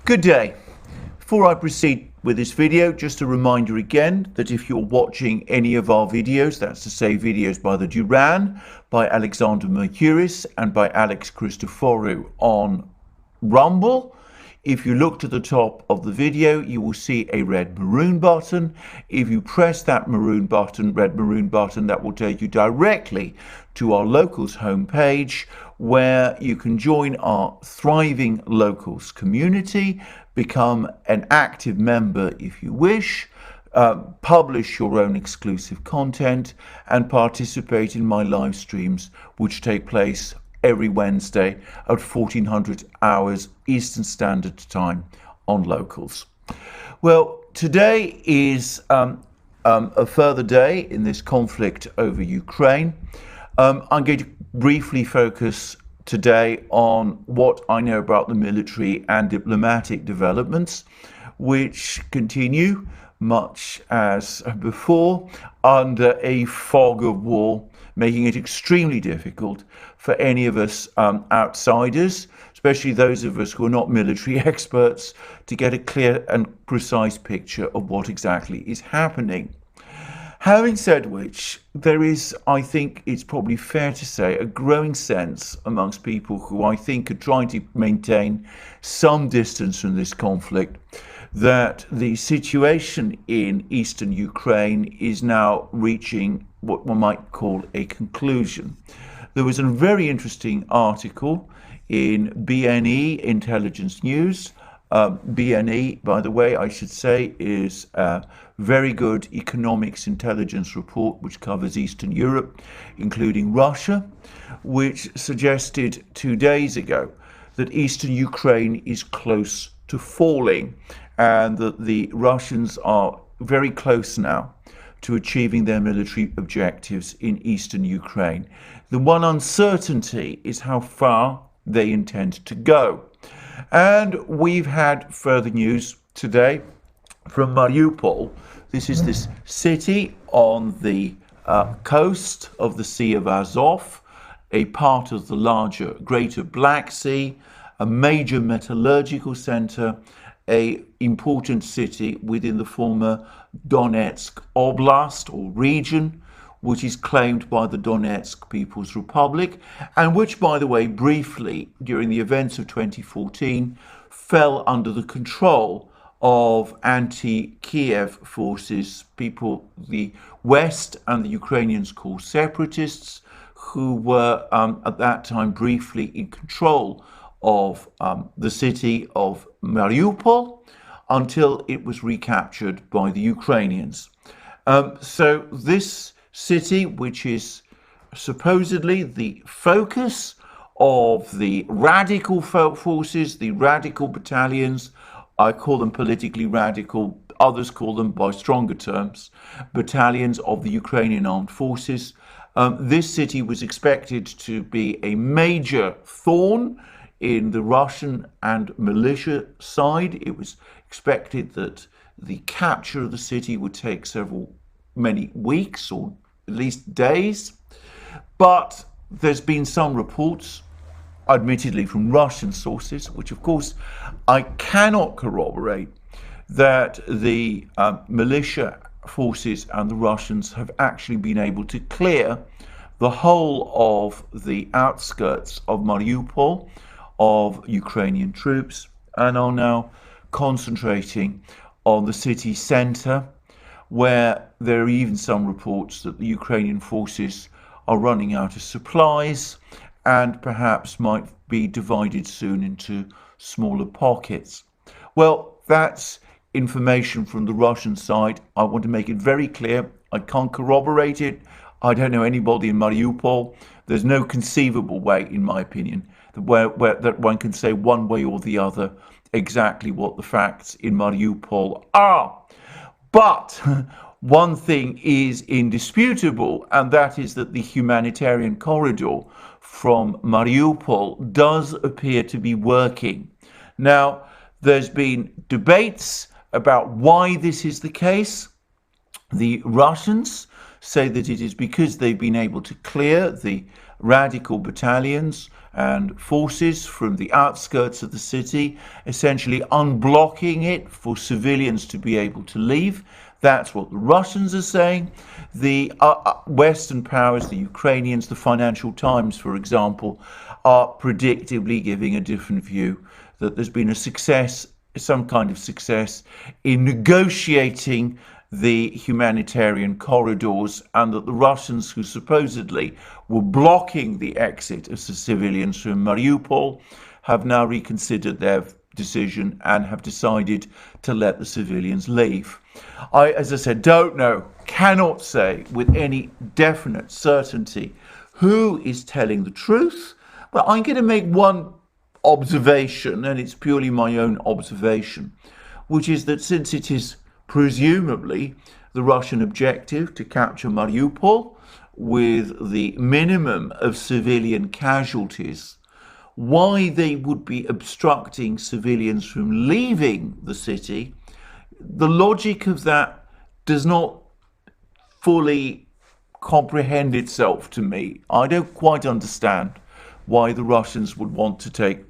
Good day. Before I proceed with this video, just a reminder again that if you're watching any of our videos, that's to say videos by the Duran, by Alexander Mercouris and by Alex Christoforou on Rumble, if you look to the top of the video, you will see a red maroon button. If you press that red maroon button, that will take you directly to our Locals homepage, where you can join our thriving Locals community, become an active member if you wish, publish your own exclusive content, and participate in my live streams, which take place every Wednesday at 1400 hours Eastern Standard Time on Locals. Well, today is a further day in this conflict over Ukraine. I'm going to briefly focus today on what I know about the military and diplomatic developments, which continue much as before under a fog of war, making it extremely difficult for any of us outsiders, especially those of us who are not military experts, to get a clear and precise picture of what exactly is happening. Having said which, there is, I think it's probably fair to say, a growing sense amongst people who I think are trying to maintain some distance from this conflict that the situation in eastern Ukraine is now reaching what one might call a conclusion. There was a very interesting article in BNE Intelligence News. BNE, by the way, I should say, is a very good economics intelligence report which covers Eastern Europe, including Russia, which suggested 2 days ago that Eastern Ukraine is close to falling and that the Russians are very close now to achieving their military objectives in Eastern Ukraine. The one uncertainty is how far they intend to go. And we've had further news today from Mariupol. This is this city on the coast of the Sea of Azov, a part of the larger Greater Black Sea, a major metallurgical center, an important city within the former Donetsk Oblast or region, which is claimed by the Donetsk People's Republic, and which, by the way, briefly, during the events of 2014, fell under the control of anti-Kiev forces, people the West and the Ukrainians call separatists, who were at that time briefly in control of the city of Mariupol until it was recaptured by the Ukrainians. So this city, which is supposedly the focus of the radical forces, the radical battalions, I call them politically radical, others call them, by stronger terms, battalions of the Ukrainian armed forces. This city was expected to be a major thorn in the Russian and militia side. It was expected that the capture of the city would take many weeks or at least days. But there's been some reports, admittedly from Russian sources, which of course I cannot corroborate, that the militia forces and the Russians have actually been able to clear the whole of the outskirts of Mariupol of Ukrainian troops and are now concentrating on the city center, where there are even some reports that the Ukrainian forces are running out of supplies and perhaps might be divided soon into smaller pockets. Well, that's information from the Russian side. I want to make it very clear, I can't corroborate it. I don't know anybody in Mariupol. There's no conceivable way, in my opinion, that one can say one way or the other exactly what the facts in Mariupol are. But one thing is indisputable, and that is that the humanitarian corridor from Mariupol does appear to be working. Now, there's been debates about why this is the case. The Russians say that it is because they've been able to clear the radical battalions and forces from the outskirts of the city, essentially unblocking it for civilians to be able to leave. That's what the Russians are saying. The Western powers, the Ukrainians, the Financial Times, for example, are predictably giving a different view, that there's been a success, some kind of success in negotiating the humanitarian corridors, and that the Russians, who supposedly were blocking the exit of the civilians from Mariupol, have now reconsidered their decision and have decided to let the civilians leave. I, as I said, don't know, cannot say with any definite certainty who is telling the truth, but I'm going to make one observation, and it's purely my own observation, which is that since it is presumably the Russian objective to capture Mariupol with the minimum of civilian casualties, why they would be obstructing civilians from leaving the city, the logic of that does not fully comprehend itself to me. I don't quite understand why the Russians would want to take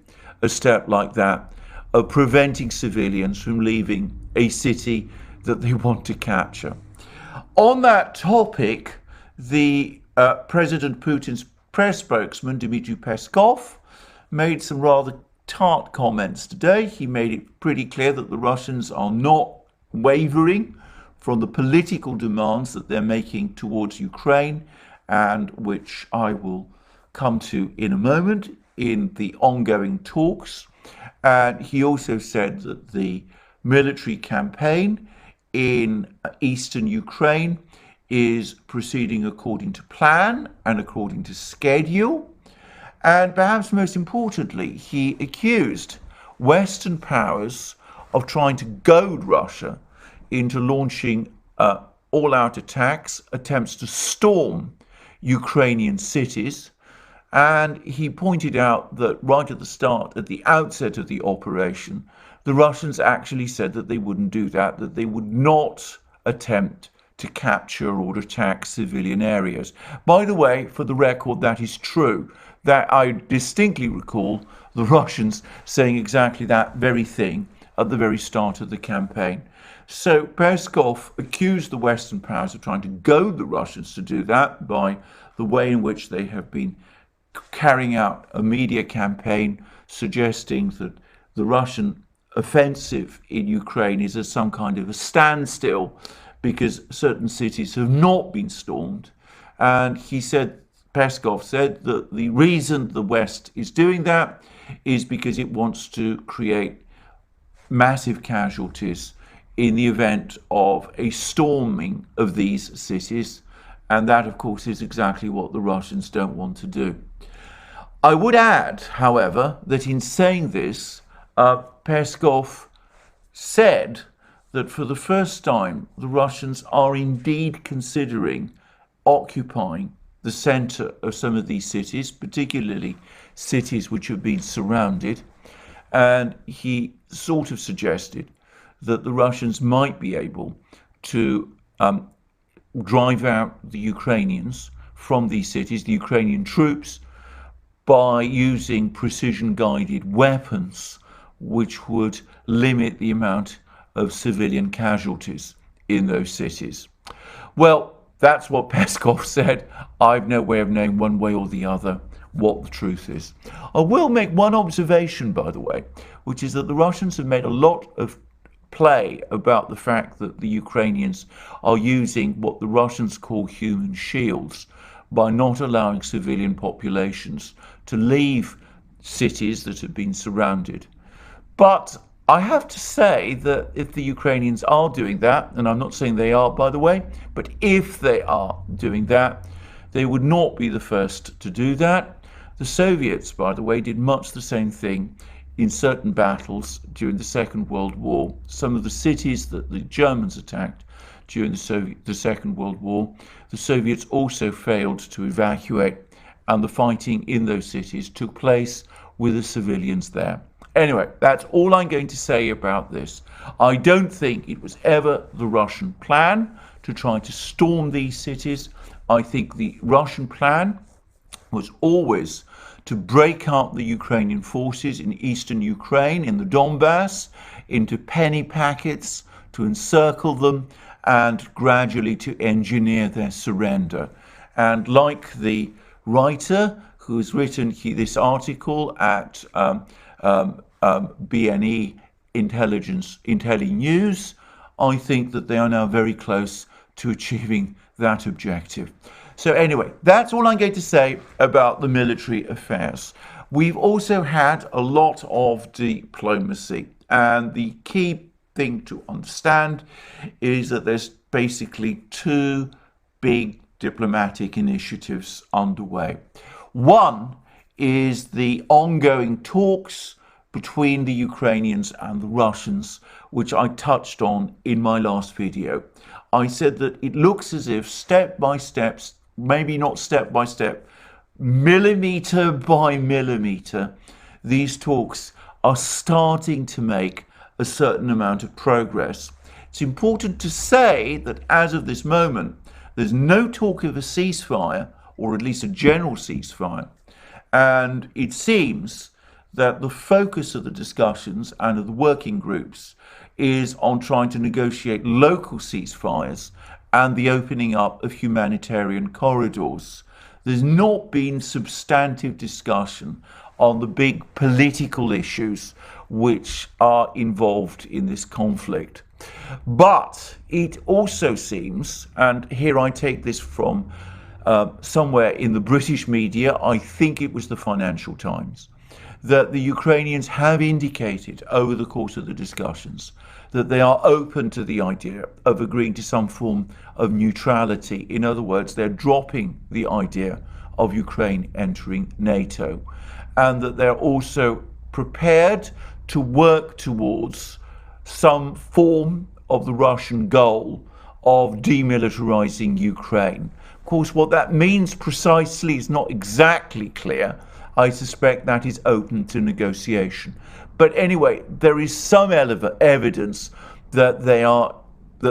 a step like that of preventing civilians from leaving a city that they want to capture. On that topic, the President Putin's press spokesman, Dmitry Peskov, made some rather tart comments today. He made it pretty clear that the Russians are not wavering from the political demands that they're making towards Ukraine, and which I will come to in a moment in the ongoing talks. And he also said that the military campaign in eastern Ukraine is proceeding according to plan and according to schedule. And perhaps most importantly, he accused Western powers of trying to goad Russia into launching all-out attacks, attempts to storm Ukrainian cities. And he pointed out that right at the start, at the outset of the operation, the Russians actually said that they wouldn't do that they would not attempt to capture or attack civilian areas. By the way, for the record, that is true. That I distinctly recall the Russians saying exactly that very thing at the very start of the campaign. So Peskov accused the Western powers of trying to goad the Russians to do that by the way in which they have been carrying out a media campaign suggesting that the Russian offensive in Ukraine is at some kind of a standstill because certain cities have not been stormed. And he said, Peskov said, that the reason the West is doing that is because it wants to create massive casualties in the event of a storming of these cities. And that, of course, is exactly what the Russians don't want to do. I would add, however, that in saying this, Peskov said that for the first time, the Russians are indeed considering occupying the center of some of these cities, particularly cities which have been surrounded. And he sort of suggested that the Russians might be able to drive out the Ukrainians from these cities, the Ukrainian troops, by using precision-guided weapons, which would limit the amount of civilian casualties in those cities. Well, that's what Peskov said. I've no way of knowing one way or the other what the truth is. I will make one observation, by the way, which is that the Russians have made a lot of play about the fact that the Ukrainians are using what the Russians call human shields by not allowing civilian populations to leave cities that have been surrounded. But I have to say that if the Ukrainians are doing that, and I'm not saying they are, by the way, but if they are doing that, they would not be the first to do that. The Soviets, by the way, did much the same thing in certain battles during the Second World War. Some of the cities that the Germans attacked during the Second World War, the Soviets also failed to evacuate, and the fighting in those cities took place with the civilians there. Anyway, that's all I'm going to say about this. I don't think it was ever the Russian plan to try to storm these cities. I think the Russian plan was always to break up the Ukrainian forces in eastern Ukraine, in the Donbass, into penny packets, to encircle them, and gradually to engineer their surrender. And like the writer who's written this article at BNE Intelli-News, I think that they are now very close to achieving that objective. So anyway, that's all I'm going to say about the military affairs. We've also had a lot of diplomacy, and the key thing to understand is that there's basically two big diplomatic initiatives underway. One is the ongoing talks between the Ukrainians and the Russians, which I touched on in my last video. I said that it looks as if step by step, maybe not step by step, millimeter by millimeter, these talks are starting to make a certain amount of progress. It's important to say that as of this moment, there's no talk of a ceasefire, or at least a general ceasefire, and it seems that the focus of the discussions and of the working groups is on trying to negotiate local ceasefires and the opening up of humanitarian corridors. There's not been substantive discussion on the big political issues which are involved in this conflict. But it also seems, and here I take this from somewhere in the British media, I think it was the Financial Times, that the Ukrainians have indicated over the course of the discussions that they are open to the idea of agreeing to some form of neutrality. In other words, they're dropping the idea of Ukraine entering NATO, and that they're also prepared to work towards some form of the Russian goal of demilitarizing Ukraine. Of course, what that means precisely is not exactly clear. I suspect that is open to negotiation. But anyway, there is some evidence that the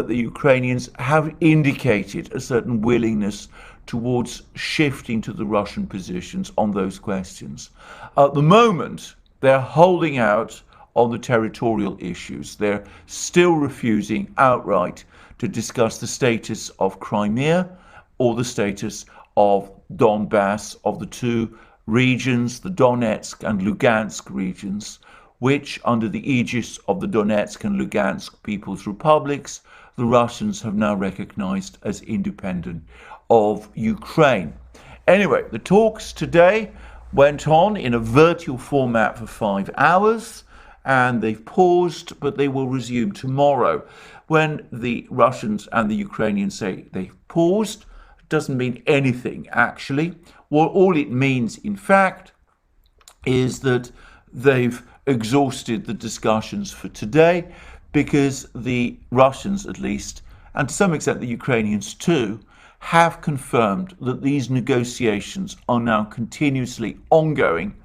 Ukrainians have indicated a certain willingness towards shifting to the Russian positions on those questions. At the moment, they're holding out on the territorial issues. They're still refusing outright to discuss the status of Crimea or the status of Donbass, of the two regions, the Donetsk and Lugansk regions, which under the aegis of the Donetsk and Lugansk People's Republics, the Russians have now recognized as independent of Ukraine. Anyway, the talks today went on in a virtual format for 5 hours, and they've paused, but they will resume tomorrow. When the Russians and the Ukrainians say they've paused, it doesn't mean anything, actually. Well, all it means, in fact, is that they've exhausted the discussions for today, because the Russians, at least, and to some extent the Ukrainians too, have confirmed that these negotiations are now continuously ongoing,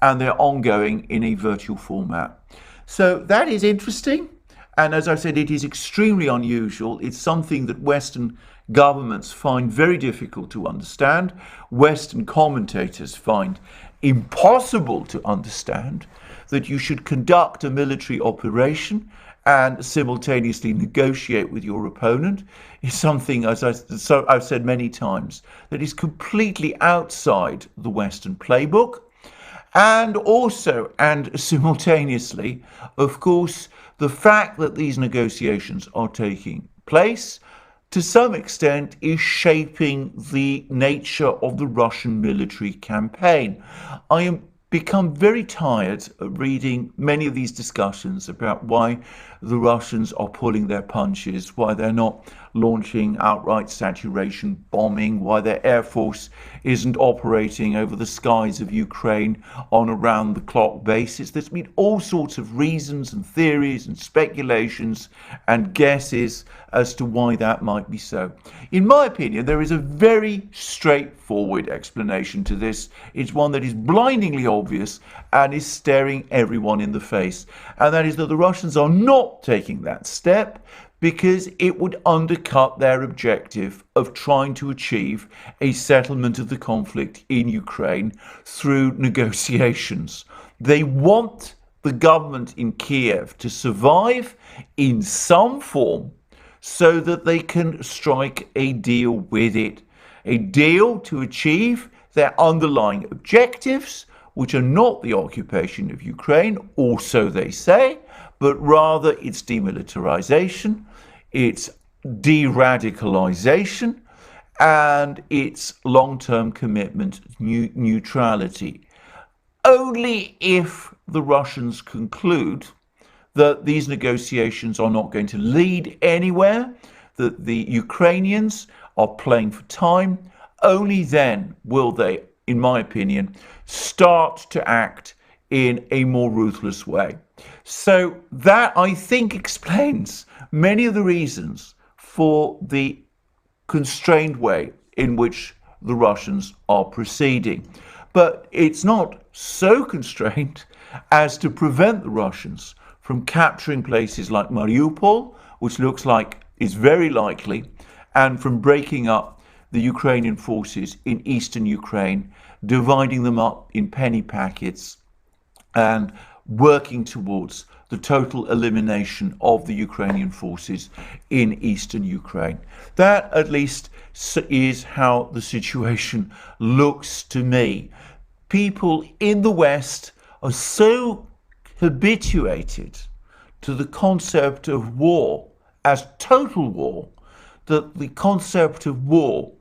and they're ongoing in a virtual format. So that is interesting. And as I said, it is extremely unusual. It's something that Western governments find very difficult to understand. Western commentators find impossible to understand that you should conduct a military operation and simultaneously negotiate with your opponent. Is something, as I've said many times, that is completely outside the Western playbook. And also, and simultaneously, of course, the fact that these negotiations are taking place, to some extent, is shaping the nature of the Russian military campaign. I am become very tired of reading many of these discussions about why the Russians are pulling their punches, why they're not launching outright saturation bombing, why their air force isn't operating over the skies of Ukraine on a round-the-clock basis. There's been all sorts of reasons and theories and speculations and guesses as to why that might be so. In my opinion, there is a very straightforward explanation to this. It's one that is blindingly obvious and is staring everyone in the face. And that is that the Russians are not taking that step because it would undercut their objective of trying to achieve a settlement of the conflict in Ukraine through negotiations. They want the government in Kiev to survive in some form so that they can strike a deal with it, a deal to achieve their underlying objectives, which are not the occupation of Ukraine, or so they say, but rather its demilitarization, its de-radicalization, and its long-term commitment to neutrality. Only if the Russians conclude that these negotiations are not going to lead anywhere, that the Ukrainians are playing for time, only then will they, in my opinion, start to act in a more ruthless way. So that, I think, explains many of the reasons for the constrained way in which the Russians are proceeding. But it's not so constrained as to prevent the Russians from capturing places like Mariupol, which looks like is very likely, and from breaking up the Ukrainian forces in eastern Ukraine, dividing them up in penny packets and working towards the total elimination of the Ukrainian forces in eastern Ukraine. That, at least, is how the situation looks to me. People in the West are so habituated to the concept of war as total war that the concept of war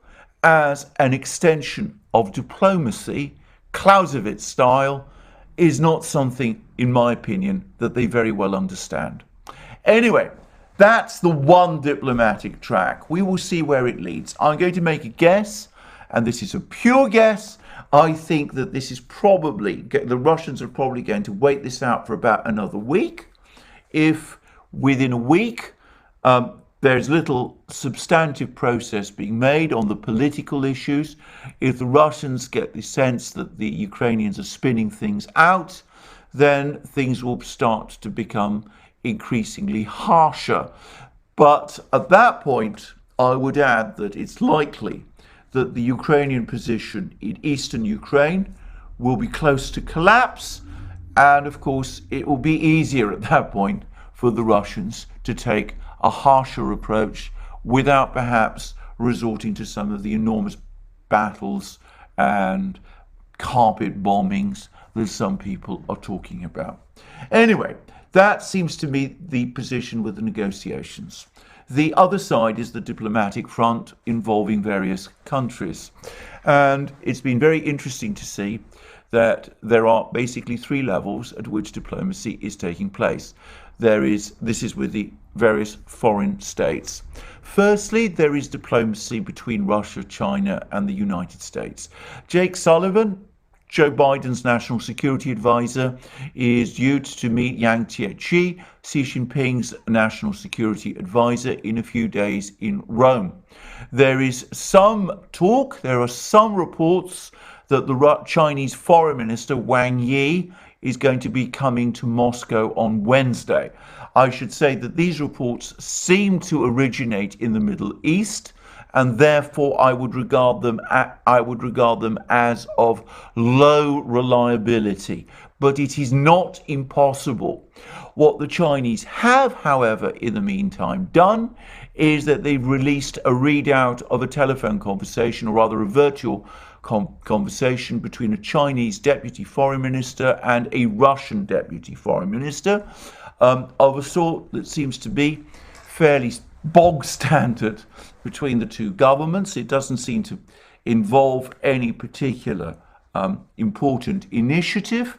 as an extension of diplomacy, Clausewitz style, is not something, in my opinion, that they very well understand. Anyway, that's the one diplomatic track. We will see where it leads. I'm going to make a guess, and this is a pure guess. I think that this is probably, the Russians are probably going to wait this out for about another week. If within a week there's little substantive process being made on the political issues, if the Russians get the sense that the Ukrainians are spinning things out, then things will start to become increasingly harsher. But at that point, I would add that it's likely that the Ukrainian position in eastern Ukraine will be close to collapse. And of course, it will be easier at that point for the Russians to take a harsher approach without perhaps resorting to some of the enormous battles and carpet bombings that some people are talking about. Anyway, that seems to be the position with the negotiations. The other side is the diplomatic front involving various countries. And it's been very interesting to see that there are basically three levels at which diplomacy is taking place. This is with the various foreign states. Firstly, there is diplomacy between Russia, China, and the United States. Jake Sullivan, Joe Biden's national security advisor, is due to meet Yang Jiechi, Xi Jinping's national security advisor, in a few days in Rome. There is some talk, there are some reports that the Chinese foreign minister Wang Yi is going to be coming to Moscow on Wednesday. I should say that these reports seem to originate in the Middle East, and therefore I would regard them as of low reliability. But it is not impossible. What the Chinese have, however, in the meantime done is that they've released a readout of a telephone conversation, or rather a virtual conversation between a Chinese deputy foreign minister and a Russian deputy foreign minister, of a sort that seems to be fairly bog standard between the two governments. It doesn't seem to involve any particular important initiative.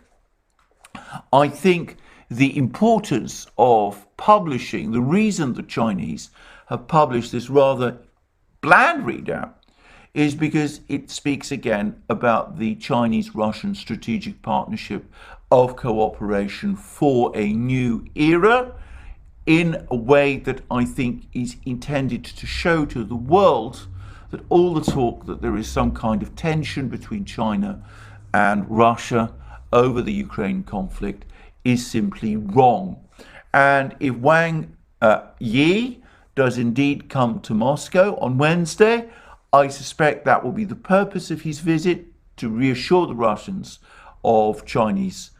I think the importance of publishing, the reason the Chinese have published this rather bland readout, is because it speaks again about the Chinese-Russian strategic partnership of cooperation for a new era, in a way that I think is intended to show to the world that all the talk that there is some kind of tension between China and Russia over the Ukraine conflict is simply wrong. And if Wang Yi does indeed come to Moscow on Wednesday. I suspect that will be the purpose of his visit, to reassure the Russians of Chinese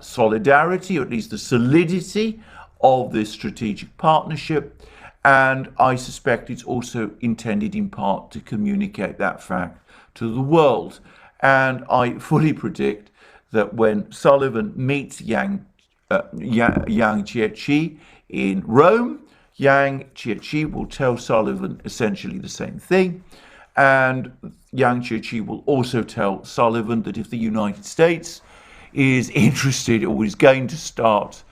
solidarity, or at least the solidity of this strategic partnership. And I suspect it's also intended in part to communicate that fact to the world. And I fully predict that when Sullivan meets Yang Jiechi in Rome, Yang Jiechi will tell Sullivan essentially the same thing. And Yang Jiechi will also tell Sullivan that if the United States is interested or is going to start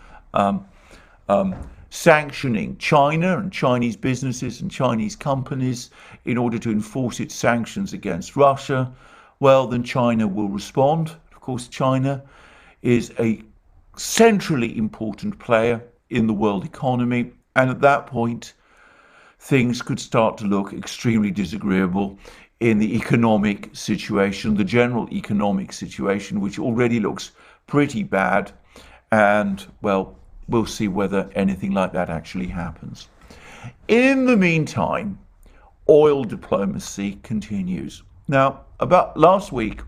sanctioning China and Chinese businesses and Chinese companies in order to enforce its sanctions against Russia, well, then China will respond. Of course, China is a centrally important player in the world economy, and at that point, things could start to look extremely disagreeable in the economic situation, the general economic situation, which already looks pretty bad. And, well, we'll see whether anything like that actually happens. In the meantime, oil diplomacy continues. Now, about last week,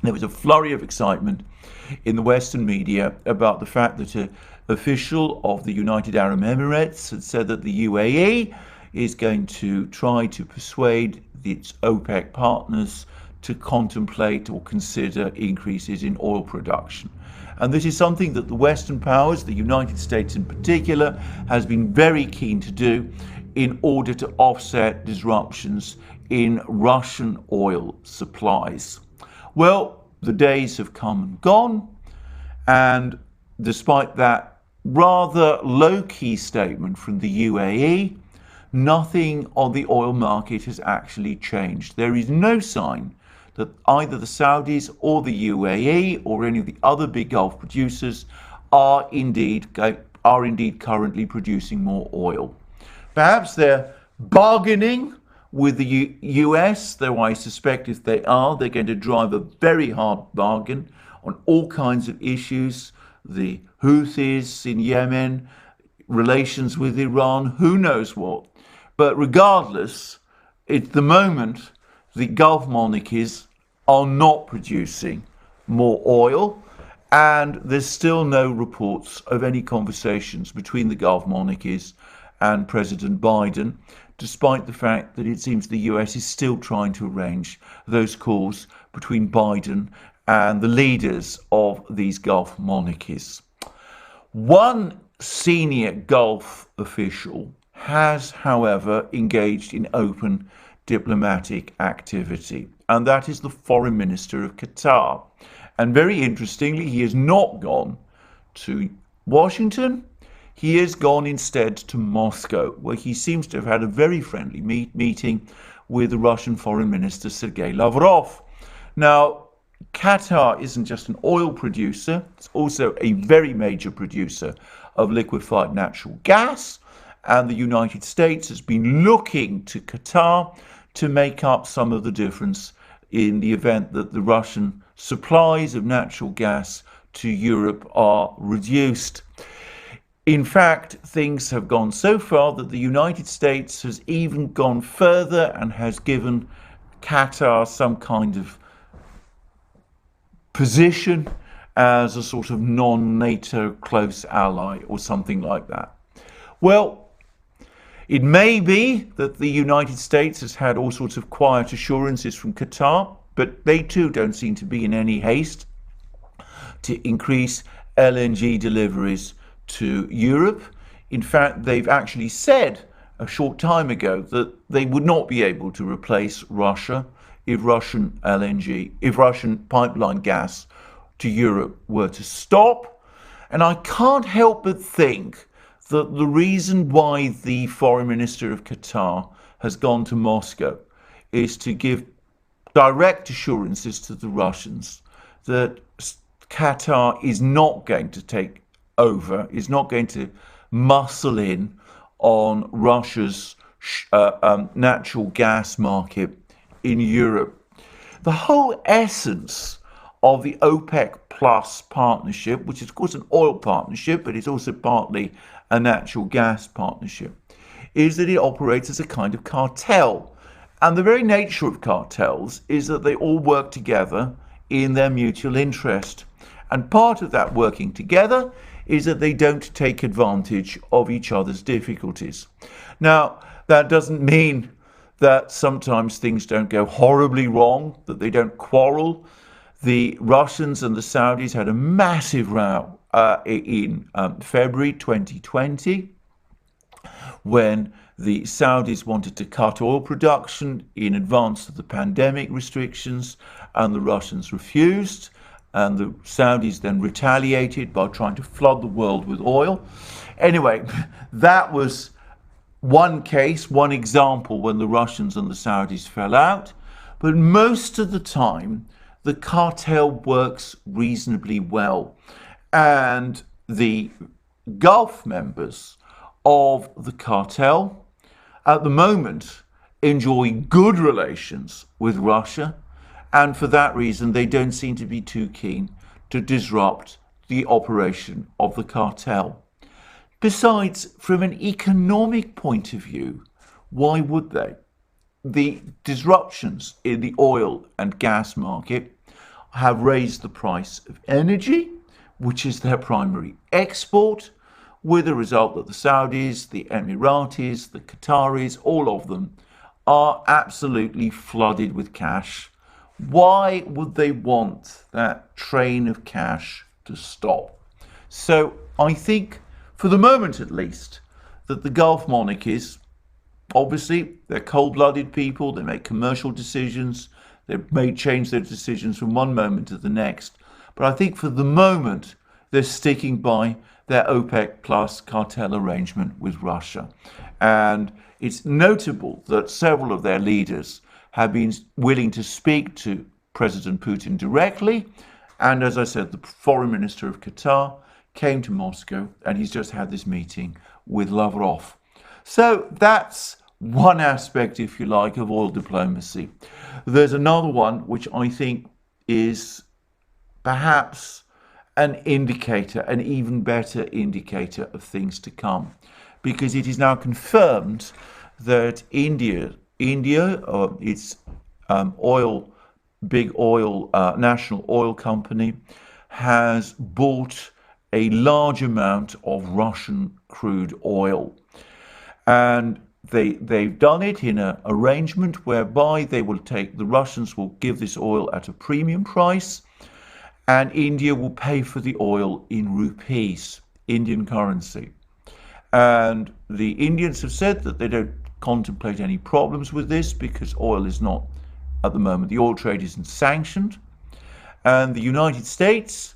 there was a flurry of excitement in the Western media about the fact that an official of the United Arab Emirates had said that the UAE is going to try to persuade its OPEC partners to contemplate or consider increases in oil production. And this is something that the Western powers, the United States in particular, has been very keen to do in order to offset disruptions in Russian oil supplies. Well, the days have come and gone, and despite that rather low-key statement from the UAE, nothing on the oil market has actually changed. There is no sign that either the Saudis or the UAE or any of the other big Gulf producers are indeed currently producing more oil. Perhaps they're bargaining with the US, though I suspect if they are, they're going to drive a very hard bargain on all kinds of issues. The Houthis in Yemen, relations with Iran, who knows what. But regardless, at the moment, the Gulf monarchies are not producing more oil, and there's still no reports of any conversations between the Gulf monarchies and President Biden, despite the fact that it seems the US is still trying to arrange those calls between Biden and the leaders of these Gulf monarchies. One senior Gulf official has, however, engaged in open diplomatic activity, and that is the Foreign Minister of Qatar. And very interestingly, he has not gone to Washington. He has gone instead to Moscow, where he seems to have had a very friendly meeting with the Russian Foreign Minister Sergei Lavrov. Now, Qatar isn't just an oil producer, it's also a very major producer of liquefied natural gas, and the United States has been looking to Qatar to make up some of the difference in the event that the Russian supplies of natural gas to Europe are reduced. In fact, things have gone so far that the United States has even gone further and has given Qatar some kind of position as a sort of non-NATO close ally or something like that. Well, it may be that the United States has had all sorts of quiet assurances from Qatar, but they too don't seem to be in any haste to increase LNG deliveries to Europe. In fact, they've actually said a short time ago that they would not be able to replace Russia if Russian pipeline gas to Europe were to stop. And I can't help but think that the reason why the Foreign Minister of Qatar has gone to Moscow is to give direct assurances to the Russians that Qatar is not going to take over, is not going to muscle in on Russia's natural gas market in Europe. The whole essence of the OPEC Plus partnership, which is of course an oil partnership, but it's also partly a natural gas partnership, is that it operates as a kind of cartel. And the very nature of cartels is that they all work together in their mutual interest. And part of that working together is that they don't take advantage of each other's difficulties. Now, that doesn't mean that sometimes things don't go horribly wrong, that they don't quarrel. The Russians and the Saudis had a massive row in February 2020 when the Saudis wanted to cut oil production in advance of the pandemic restrictions, and the Russians refused. And the Saudis then retaliated by trying to flood the world with oil. Anyway, that was one case, one example when the Russians and the Saudis fell out. But most of the time, the cartel works reasonably well. And the Gulf members of the cartel at the moment enjoy good relations with Russia, and for that reason they don't seem to be too keen to disrupt the operation of the cartel. Besides, from an economic point of view, why would they? The disruptions in the oil and gas market have raised the price of energy, which is their primary export, with the result that the Saudis, the Emiratis, the Qataris, all of them are absolutely flooded with cash. Why would they want that train of cash to stop? So I think, for the moment at least, that the Gulf monarchies, obviously, they're cold-blooded people, they make commercial decisions, they may change their decisions from one moment to the next. But I think for the moment, they're sticking by their OPEC plus cartel arrangement with Russia. And it's notable that several of their leaders have been willing to speak to President Putin directly. And as I said, the foreign minister of Qatar came to Moscow, and he's just had this meeting with Lavrov. So that's one aspect, if you like, of oil diplomacy. There's another one which I think is perhaps an indicator, an even better indicator of things to come, because it is now confirmed that India, its big oil, national oil company, has bought a large amount of Russian crude oil. And they've done it in an arrangement whereby the Russians will give this oil at a premium price, and India will pay for the oil in rupees, Indian currency. And the Indians have said that they don't contemplate any problems with this because oil is not, at the moment, the oil trade isn't sanctioned. And the United States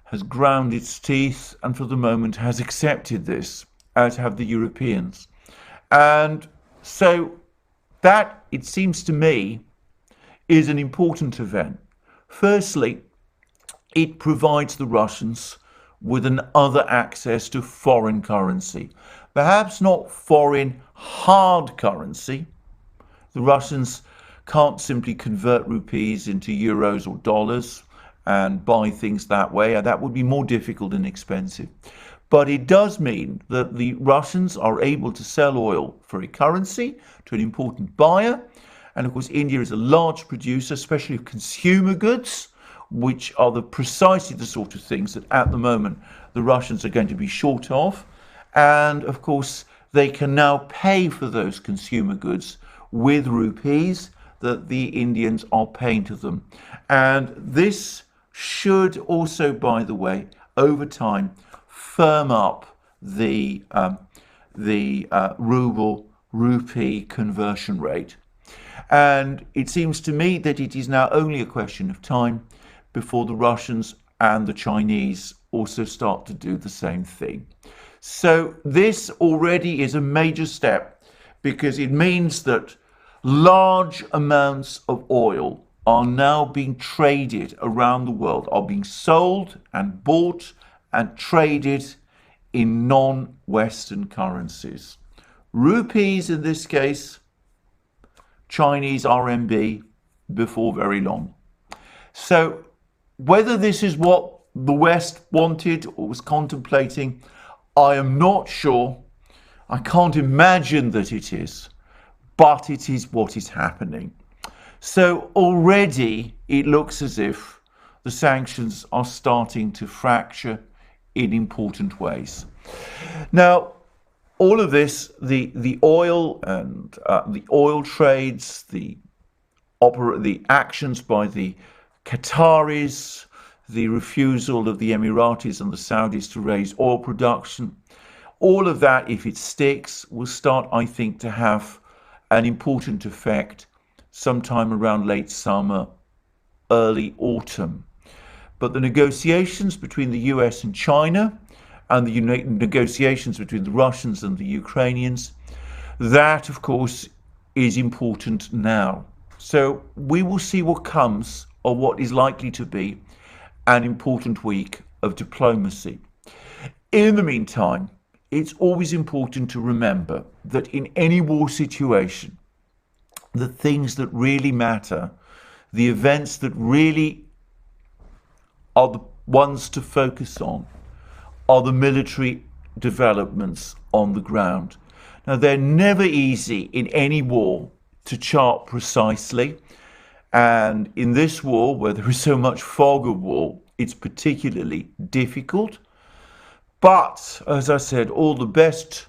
has ground its teeth and for the moment has accepted this, as have the Europeans. And so that, it seems to me, is an important event. Firstly, it provides the Russians with other access to foreign currency. Perhaps not foreign hard currency. The Russians can't simply convert rupees into euros or dollars and buy things that way. That would be more difficult and expensive. But it does mean that the Russians are able to sell oil for a currency to an important buyer. And of course, India is a large producer, especially of consumer goods, which are precisely the sort of things that at the moment the Russians are going to be short of. And of course, they can now pay for those consumer goods with rupees that the Indians are paying to them. And this should also, by the way, over time, firm up the ruble-rupee conversion rate. And it seems to me that it is now only a question of time before the Russians and the Chinese also start to do the same thing. So this already is a major step, because it means that large amounts of oil are now being traded around the world, are being sold and bought and traded in non-Western currencies. Rupees in this case, Chinese RMB before very long. So whether this is what the West wanted or was contemplating, I am not sure. I can't imagine that it is, but it is what is happening. So already it looks as if the sanctions are starting to fracture in important ways. Now, all of this, the oil and the oil trades, the actions by the Qataris, the refusal of the Emiratis and the Saudis to raise oil production, all of that, if it sticks, will start, I think, to have an important effect sometime around late summer, early autumn. But the negotiations between the US and China, and the negotiations between the Russians and the Ukrainians, that, of course, is important now. So we will see what comes, or what is likely to be an important week of diplomacy. In the meantime, it's always important to remember that in any war situation, the things that really matter, the events that really are the ones to focus on, are the military developments on the ground. Now, they're never easy in any war to chart precisely. And in this war, where there is so much fog of war, it's particularly difficult. But, as I said, all the best,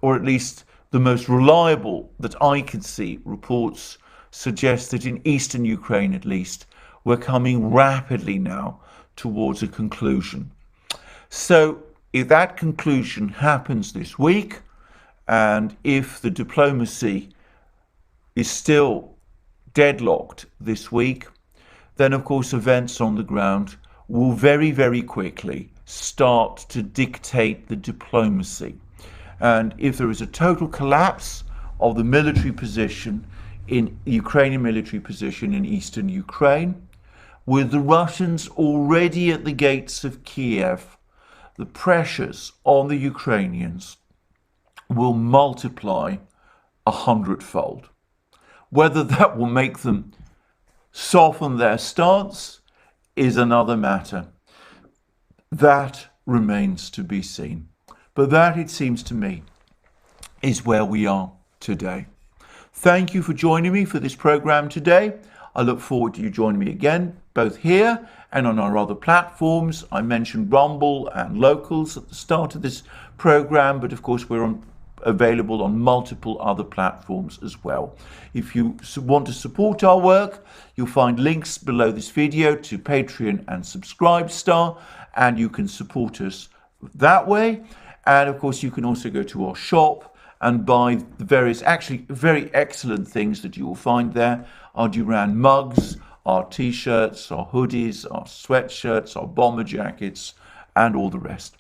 or at least the most reliable that I can see, reports suggest that in eastern Ukraine, at least, we're coming rapidly now towards a conclusion. So if that conclusion happens this week, and if the diplomacy is still deadlocked this week, then of course events on the ground will very, very quickly start to dictate the diplomacy. And if there is a total collapse of the military position in Ukrainian military position in eastern Ukraine, with the Russians already at the gates of Kiev, the pressures on the Ukrainians will multiply 100-fold. Whether that will make them soften their stance is another matter. That remains to be seen. But that, it seems to me, is where we are today. Thank you for joining me for this program today. I look forward to you joining me again, both here and on our other platforms. I mentioned Rumble and Locals at the start of this program, but of course we're available on multiple other platforms as well. If you want to support our work, you'll find links below this video to Patreon and Subscribestar, and you can support us that way. And of course, you can also go to our shop and buy the various, actually very excellent things that you will find there. Our Duran mugs, our t-shirts, our hoodies, our sweatshirts, our bomber jackets, and all the rest.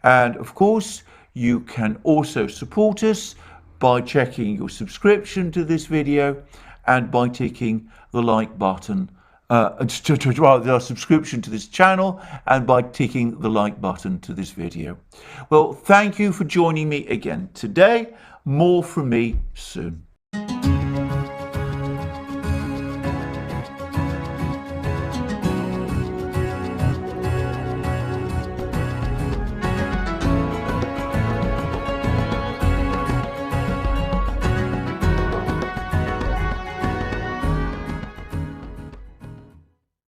And of course, you can also support us by checking your subscription to this video and by ticking the like button, our subscription to this channel, and by ticking the like button to this video. Well, thank you for joining me again today. More from me soon.